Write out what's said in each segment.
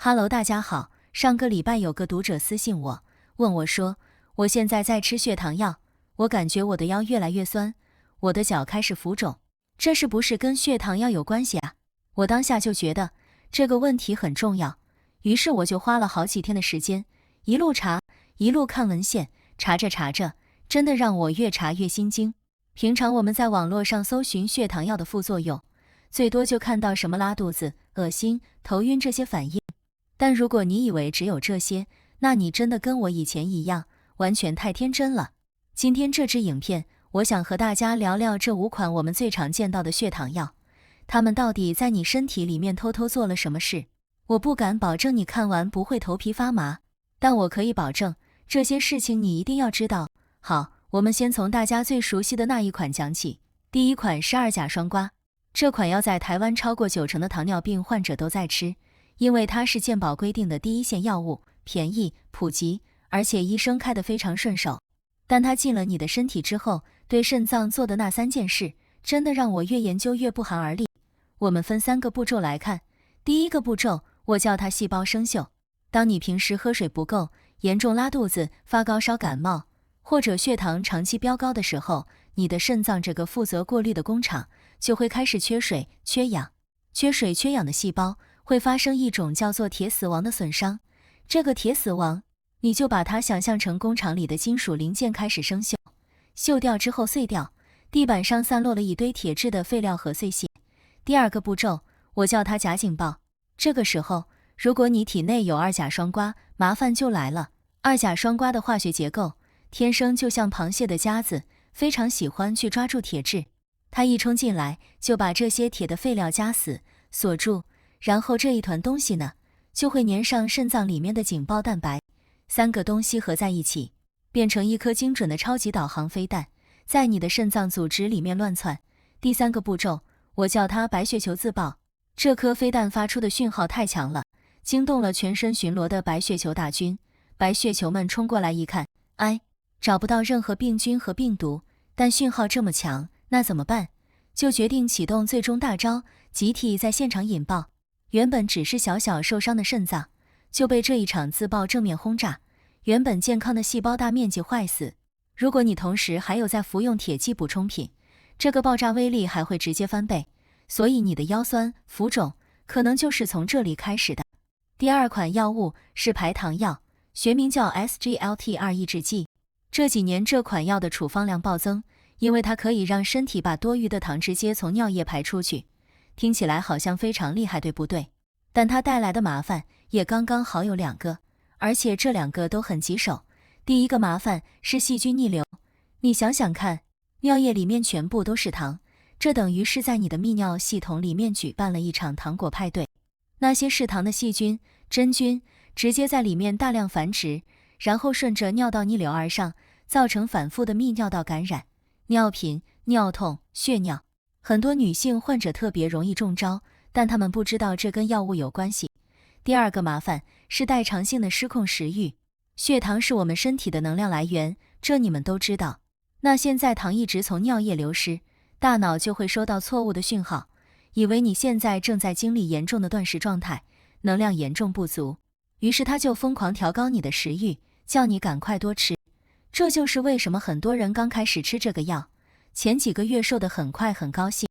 Hello， 大家好。上个礼拜有个读者私信我，问我说，我现在在吃血糖药，我感觉我的腰越来越酸，我的脚开始浮肿，这是不是跟血糖药有关系啊？我当下就觉得这个问题很重要，于是我就花了好几天的时间，一路查，一路看文献，查着，真的让我越查越心惊。平常我们在网络上搜寻血糖药的副作用，最多就看到什么拉肚子、恶心、头晕这些反应。但如果你以为只有这些，那你真的跟我以前一样，完全太天真了。今天这支影片，我想和大家聊聊这5款我们最常见到的血糖药，它们到底在你身体里面偷偷做了什么事？我不敢保证你看完不会头皮发麻，但我可以保证，这些事情你一定要知道。好，我们先从大家最熟悉的那一款讲起。第一款是2甲双胍，这款药在台湾超过90%的糖尿病患者都在吃。因为它是健保规定的第一线药物，便宜、普及，而且医生开得非常顺手。但它进了你的身体之后，对肾脏做的那3件事，真的让我越研究越不寒而栗。我们分3个步骤来看。第一个步骤，我叫它细胞生锈。当你平时喝水不够，严重拉肚子、发高烧、感冒，或者血糖长期飙高的时候，你的肾脏这个负责过滤的工厂就会开始缺水、缺氧。缺水、缺氧的细胞会发生一种叫做铁死亡的损伤。这个铁死亡，你就把它想象成工厂里的金属零件开始生锈，锈掉之后碎掉，地板上散落了一堆铁质的废料和碎屑。第二个步骤，我叫它假警报。这个时候，如果你体内有2甲双胍，麻烦就来了。2甲双胍的化学结构天生就像螃蟹的夹子，非常喜欢去抓住铁质。它一冲进来，就把这些铁的废料夹死、锁住，然后这一团东西呢，就会粘上肾脏里面的警报蛋白。3个东西合在一起，变成一颗精准的超级导航飞弹，在你的肾脏组织里面乱窜。第3个步骤，我叫它白血球自爆。这颗飞弹发出的讯号太强了，惊动了全身巡逻的白血球大军。白血球们冲过来一看，找不到任何病菌和病毒，但讯号这么强，那怎么办？就决定启动最终大招，集体在现场引爆。原本只是小小受伤的肾脏，就被这一场自爆正面轰炸，原本健康的细胞大面积坏死。如果你同时还有在服用铁剂补充品，这个爆炸威力还会直接翻倍，所以你的腰酸、浮肿可能就是从这里开始的。第2款药物是排糖药，学名叫 SGLT2 抑制剂。这几年这款药的处方量暴增，因为它可以让身体把多余的糖直接从尿液排出去。听起来好像非常厉害，对不对？但它带来的麻烦也刚刚好有2个，而且这2个都很棘手。第一个麻烦是细菌逆流。你想想看，尿液里面全部都是糖，这等于是在你的泌尿系统里面举办了一场糖果派对。那些嗜糖的细菌、真菌直接在里面大量繁殖，然后顺着尿道逆流而上，造成反复的泌尿道感染、尿频、尿痛、血尿。很多女性患者特别容易中招，但她们不知道这跟药物有关系。第2个麻烦是代偿性的失控食欲。血糖是我们身体的能量来源，这你们都知道。那现在糖一直从尿液流失，大脑就会收到错误的讯号，以为你现在正在经历严重的断食状态，能量严重不足，于是它就疯狂调高你的食欲，叫你赶快多吃。这就是为什么很多人刚开始吃这个药，前几个月瘦得很快很高兴，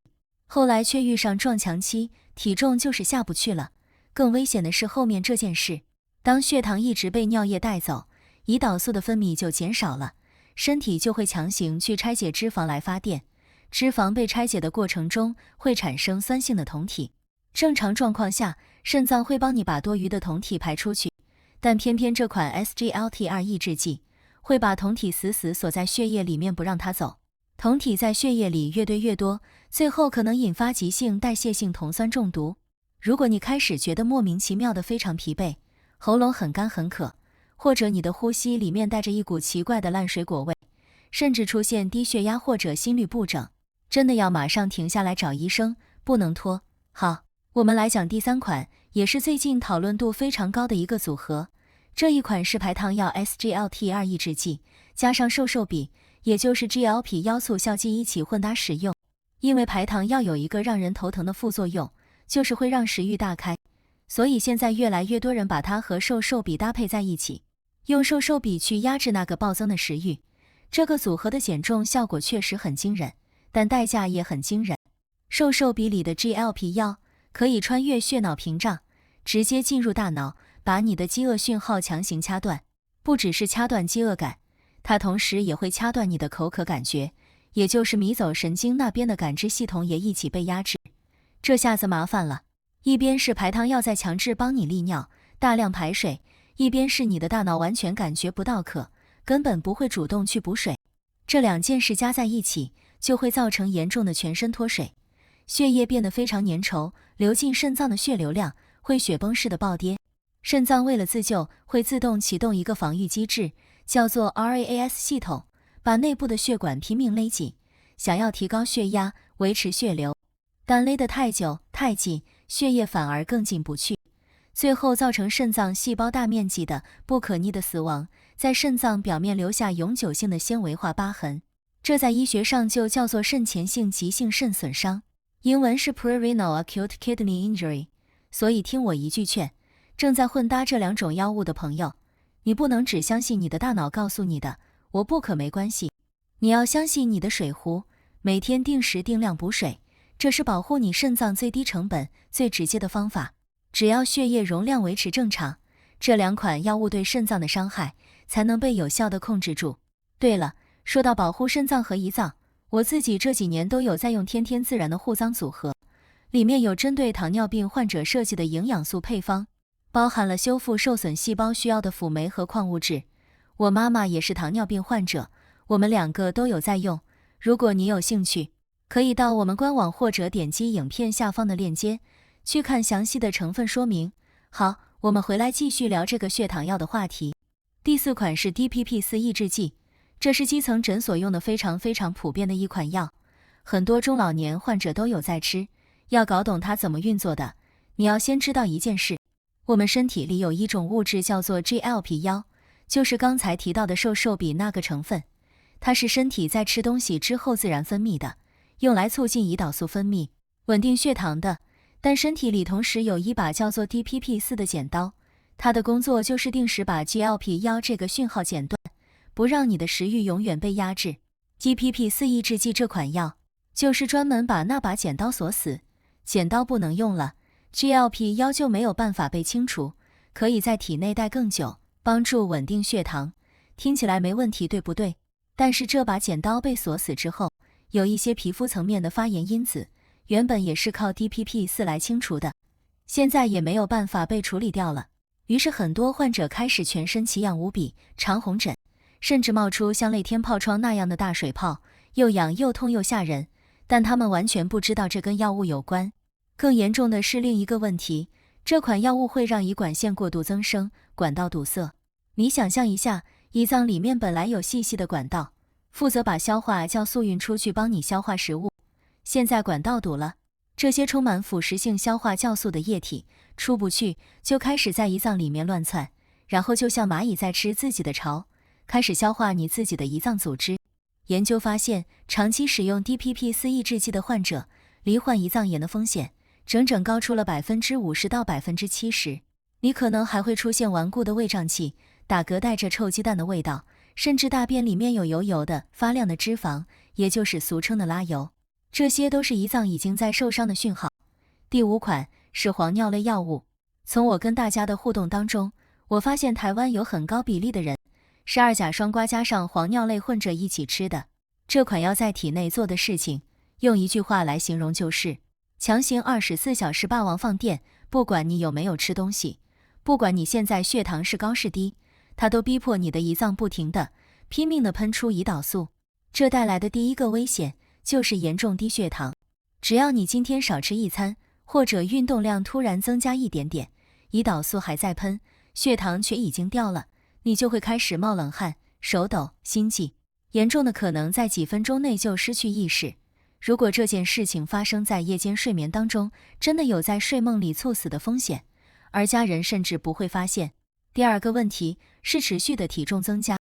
后来却遇上撞墙期，体重就是下不去了。更危险的是后面这件事，当血糖一直被尿液带走，胰岛素的分泌就减少了，身体就会强行去拆解脂肪来发电。脂肪被拆解的过程中会产生酸性的酮体，正常状况下，肾脏会帮你把多余的酮体排出去，但偏偏这款 SGLT2 抑制剂会把酮体死死锁在血液里面不让它走。酮体在血液里越堆越多，最后可能引发急性代谢性酮酸中毒。如果你开始觉得莫名其妙的非常疲惫，喉咙很干很渴，或者你的呼吸里面带着一股奇怪的烂水果味，甚至出现低血压或者心律不整，真的要马上停下来找医生，不能拖。好，我们来讲第3款，也是最近讨论度非常高的一个组合。这一款是排糖药 SGLT2 抑制剂，加上瘦瘦笔，也就是 GLP 腰促效剂一起混搭使用。因为排糖药有一个让人头疼的副作用，就是会让食欲大开，所以现在越来越多人把它和瘦瘦笔搭配在一起，用瘦瘦笔去压制那个暴增的食欲。这个组合的减重效果确实很惊人，但代价也很惊人。瘦瘦笔里的 GLP-1可以穿越血脑屏障，直接进入大脑，把你的饥饿讯号强行掐断。不只是掐断饥饿感，它同时也会掐断你的口渴感觉，也就是迷走神经那边的感知系统也一起被压制。这下子麻烦了，一边是排糖药在强制帮你利尿，大量排水，一边是你的大脑完全感觉不到渴，根本不会主动去补水。这两件事加在一起，就会造成严重的全身脱水，血液变得非常粘稠，流进肾脏的血流量会雪崩式的暴跌。肾脏为了自救，会自动启动一个防御机制，叫做 RAAS 系统，把内部的血管拼命勒紧，想要提高血压，维持血流。但勒得太久太紧，血液反而更进不去，最后造成肾脏细胞大面积的不可逆的死亡，在肾脏表面留下永久性的纤维化疤痕。这在医学上就叫做肾前性急性肾损伤，英文是 Prerenal Acute Kidney Injury。所以听我一句劝，正在混搭这两种药物的朋友，你不能只相信你的大脑告诉你的我不渴没关系，你要相信你的水壶，每天定时定量补水，这是保护你肾脏最低成本最直接的方法。只要血液容量维持正常，这两款药物对肾脏的伤害才能被有效地控制住。对了，说到保护肾脏和胰脏，我自己这几年都有在用天天自然的护脏组合，里面有针对糖尿病患者设计的营养素配方，包含了修复受损细胞需要的辅酶和矿物质。我妈妈也是糖尿病患者，我们两个都有在用。如果你有兴趣，可以到我们官网或者点击影片下方的链接，去看详细的成分说明。好，我们回来继续聊这个血糖药的话题。第4款是 DPP-4 抑制剂，这是基层诊所用的非常普遍的一款药，很多中老年患者都有在吃。要搞懂它怎么运作的，你要先知道一件事，我们身体里有一种物质叫做 GLP-1，就是刚才提到的瘦瘦笔那个成分，它是身体在吃东西之后自然分泌的，用来促进胰岛素分泌，稳定血糖的。但身体里同时有一把叫做 DPP-4 的剪刀，它的工作就是定时把 GLP-1 这个讯号剪断，不让你的食欲永远被压制。DPP-4 抑制剂这款药就是专门把那把剪刀锁死，剪刀不能用了， GLP-1 就没有办法被清除，可以在体内待更久，帮助稳定血糖。听起来没问题，对不对？但是这把剪刀被锁死之后，有一些皮肤层面的发炎因子，原本也是靠 DPP-4 来清除的，现在也没有办法被处理掉了。于是很多患者开始全身奇痒无比，长红疹，甚至冒出像泪天疱疮那样的大水泡，又痒又痛又吓人，但他们完全不知道这跟药物有关。更严重的是另一个问题，这款药物会让胰管腺过度增生，管道堵塞。你想象一下，胰脏里面本来有细细的管道，负责把消化酵素运出去帮你消化食物，现在管道堵了，这些充满腐蚀性消化酵素的液体出不去，就开始在胰脏里面乱窜，然后就像蚂蚁在吃自己的巢，开始消化你自己的胰脏组织。研究发现，长期使用 DPP-4 抑制剂的患者，罹患胰脏炎的风险整整高出了50%到70%。你可能还会出现顽固的胃胀气，打嗝带着臭鸡蛋的味道，甚至大便里面有油油的发亮的脂肪，也就是俗称的拉油。这些都是胰脏已经在受伤的讯号。第5款是黄尿类药物。从我跟大家的互动当中，我发现台湾有很高比例的人是2甲双胍加上黄尿类混着一起吃的。这款药在体内做的事情，用一句话来形容就是强行24小时霸王放电，不管你有没有吃东西，不管你现在血糖是高是低，它都逼迫你的胰脏不停地拼命地喷出胰岛素。这带来的第一个危险就是严重低血糖。只要你今天少吃一餐，或者运动量突然增加一点点，胰岛素还在喷，血糖却已经掉了，你就会开始冒冷汗、手抖、心悸，严重的可能在几分钟内就失去意识。如果这件事情发生在夜间睡眠当中，真的有在睡梦里猝死的风险，而家人甚至不会发现。第2个问题是持续的体重增加，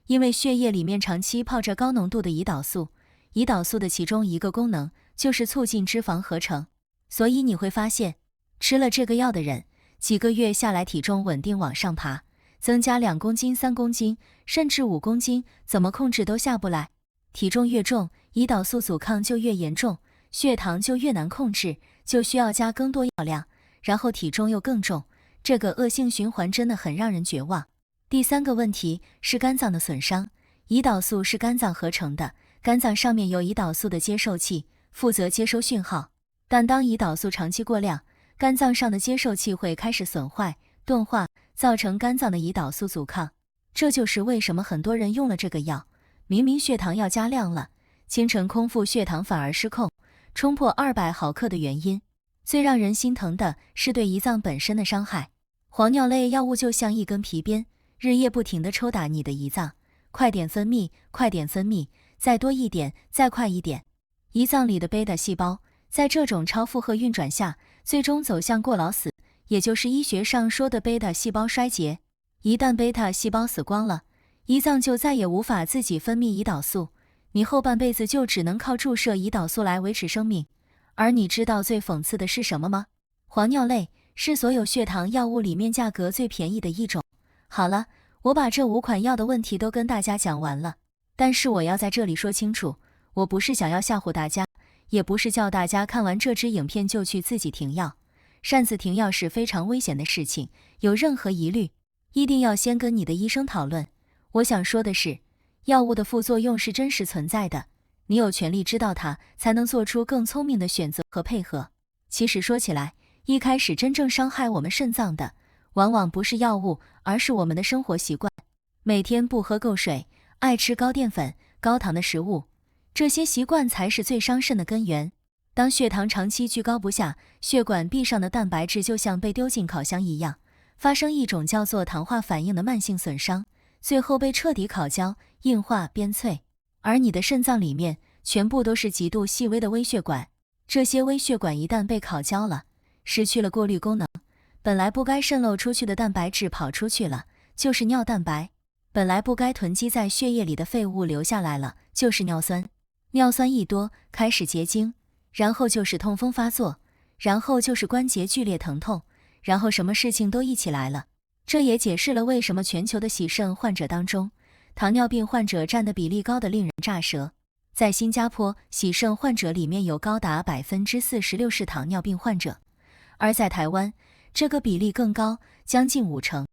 因为血液里面长期泡着高浓度的胰岛素，胰岛素的其中一个功能就是促进脂肪合成，所以你会发现吃了这个药的人几个月下来体重稳定往上爬，增加2公斤、3公斤，甚至5公斤，怎么控制都下不来。体重越重，胰岛素阻抗就越严重，血糖就越难控制，就需要加更多药量，然后体重又更重，这个恶性循环真的很让人绝望。第3个问题是肝脏的损伤。胰岛素是肝脏合成的，肝脏上面有胰岛素的接受器，负责接收讯号。但当胰岛素长期过量，肝脏上的接受器会开始损坏、钝化，造成肝脏的胰岛素阻抗。这就是为什么很多人用了这个药，明明血糖要加量了，清晨空腹血糖反而失控，冲破200毫克的原因。最让人心疼的是对胰脏本身的伤害。黄尿类药物就像一根皮鞭，日夜不停地抽打你的胰脏，快点分泌，快点分泌，再多一点，再快一点。胰脏里的贝塔细胞在这种超负荷运转下，最终走向过劳死，也就是医学上说的贝塔细胞衰竭。一旦贝塔细胞死光了，胰脏就再也无法自己分泌胰岛素，你后半辈子就只能靠注射胰岛素来维持生命。而你知道最讽刺的是什么吗？黄尿类是所有血糖药物里面价格最便宜的一种。好了，我把这5款药的问题都跟大家讲完了，但是我要在这里说清楚，我不是想要吓唬大家，也不是叫大家看完这支影片就去自己停药。擅自停药是非常危险的事情，有任何疑虑，一定要先跟你的医生讨论。我想说的是，药物的副作用是真实存在的，你有权利知道它，才能做出更聪明的选择和配合。其实说起来，一开始真正伤害我们肾脏的，往往不是药物，而是我们的生活习惯。每天不喝够水，爱吃高淀粉、高糖的食物，这些习惯才是最伤肾的根源。当血糖长期居高不下，血管壁上的蛋白质就像被丢进烤箱一样，发生一种叫做糖化反应的慢性损伤，最后被彻底烤焦、硬化、变脆。而你的肾脏里面全部都是极度细微的微血管，这些微血管一旦被烤焦了，失去了过滤功能，本来不该渗漏出去的蛋白质跑出去了，就是尿蛋白；本来不该囤积在血液里的废物留下来了，就是尿酸。尿酸一多，开始结晶，然后就是痛风发作，然后就是关节剧烈疼痛，然后什么事情都一起来了。这也解释了为什么全球的洗肾患者当中，糖尿病患者占的比例高得令人咋舌。在新加坡，洗肾患者里面有高达46%是糖尿病患者，而在台湾，这个比例更高，将近50%。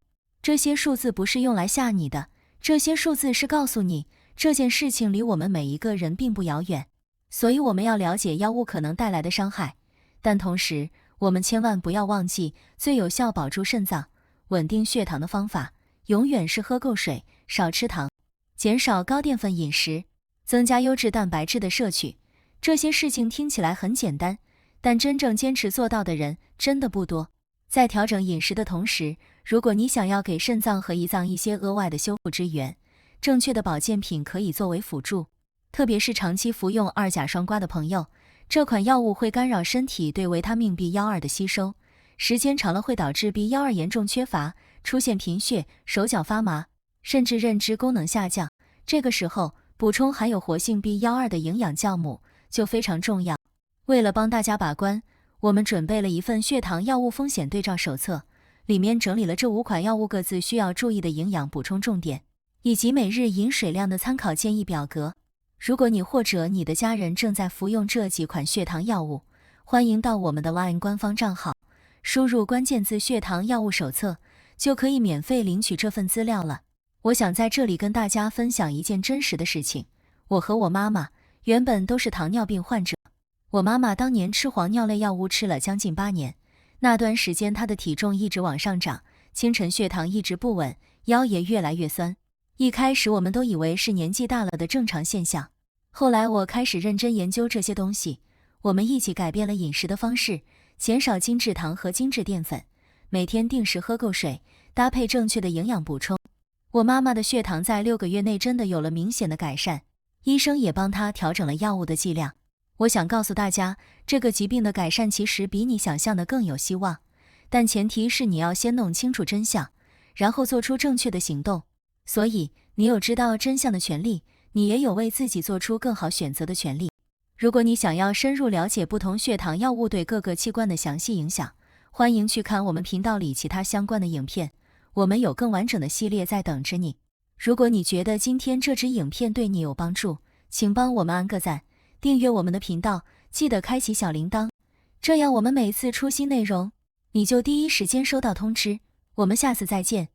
这些数字不是用来吓你的，这些数字是告诉你，这件事情离我们每一个人并不遥远。所以我们要了解药物可能带来的伤害，但同时，我们千万不要忘记，最有效保住肾脏、稳定血糖的方法，永远是喝够水，少吃糖，减少高淀粉饮食，增加优质蛋白质的摄取。这些事情听起来很简单，但真正坚持做到的人真的不多。在调整饮食的同时，如果你想要给肾脏和胰脏一些额外的修复支援，正确的保健品可以作为辅助。特别是长期服用2甲双胍的朋友，这款药物会干扰身体对维他命 B12 的吸收，时间长了会导致 B12 严重缺乏，出现贫血、手脚发麻，甚至认知功能下降。这个时候，补充含有活性 B12 的营养酵母就非常重要。为了帮大家把关，我们准备了一份血糖药物风险对照手册，里面整理了这5款药物各自需要注意的营养补充重点，以及每日饮水量的参考建议表格。如果你或者你的家人正在服用这几款血糖药物，欢迎到我们的 LINE 官方账号，输入关键字血糖药物手册，就可以免费领取这份资料了。我想在这里跟大家分享一件真实的事情。我和我妈妈原本都是糖尿病患者，我妈妈当年吃黄尿类药物吃了将近8年，那段时间她的体重一直往上涨，清晨血糖一直不稳，腰也越来越酸。一开始我们都以为是年纪大了的正常现象，后来我开始认真研究这些东西，我们一起改变了饮食的方式，减少精制糖和精制淀粉，每天定时喝够水，搭配正确的营养补充。我妈妈的血糖在6个月内真的有了明显的改善，医生也帮她调整了药物的剂量。我想告诉大家，这个疾病的改善其实比你想象的更有希望，但前提是你要先弄清楚真相，然后做出正确的行动。所以，你有知道真相的权利，你也有为自己做出更好选择的权利。如果你想要深入了解不同血糖药物对各个器官的详细影响，欢迎去看我们频道里其他相关的影片，我们有更完整的系列在等着你。如果你觉得今天这支影片对你有帮助，请帮我们按个赞，订阅我们的频道，记得开启小铃铛，这样我们每次出新内容，你就第一时间收到通知。我们下次再见。